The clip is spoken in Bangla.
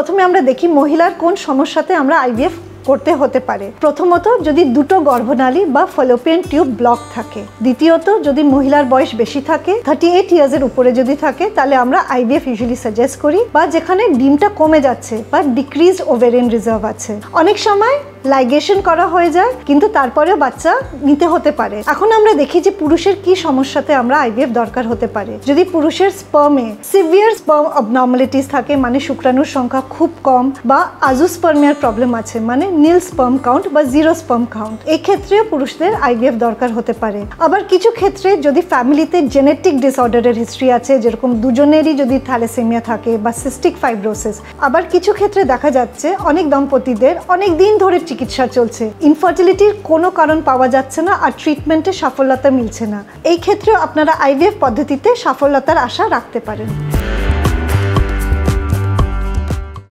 প্রথমে আমরা দেখি মহিলার কোন সমস্যাতে আমরা আইভিএফ করতে হতে পারে। প্রথমত, যদি দুটো গর্ভনালী বা ফলোপিয়ান টিউব ব্লক থাকে। দ্বিতীয়ত, যদি মহিলার বয়স বেশি থাকে, 38 ইয়ার্সের উপরে যদি থাকে, তাহলে আমরা আইভিএফ ইউজুয়ালি সাজেস্ট করি, বা যেখানে ডিমটা কমে যাচ্ছে বা ডিক্রিজড ওভেরিয়ান রিজার্ভ আছে। অনেক সময় লাইগেশন করা হয়ে যায়, কিন্তু তারপরেও বাচ্চা নিতে হতে পারে। এখন আমরা দেখি যে পুরুষের কি সমস্যাতে আমরা আইভিএফ দরকার হতে পারে। যদি পুরুষের স্পার্মে সিভিয়ার স্পার্ম অবনর্মালিটিস থাকে, মানে শুক্রাণুর সংখ্যা খুব কম, বা আজোস্পার্মিয়ার প্রবলেম আছে, মানে নীল স্পার্ম কাউন্ট বা জিরো স্পার্ম কাউন্ট, এই ক্ষেত্রেও পুরুষদের আইভিএফ দরকার হতে পারে। আবার কিছু ক্ষেত্রে যদি ফ্যামিলিতে জেনেটিক ডিসঅর্ডারের হিস্ট্রি আছে, যেরকম দুজনেরই যদি থ্যালাসেমিয়া থাকে বা সিস্টিক ফাইব্রোসিস। আবার কিছু ক্ষেত্রে দেখা যাচ্ছে অনেক দম্পতিদের অনেক দিন ধরে চিকিৎসা চলছে, ইনফার্টিলিটির কোনো কারণ পাওয়া যাচ্ছে না আর ট্রিটমেন্টে সাফল্যতা মিলছে না। এই ক্ষেত্রেও আপনারা আইভিএফ পদ্ধতিতে সাফল্যতার আশা রাখতে পারেন।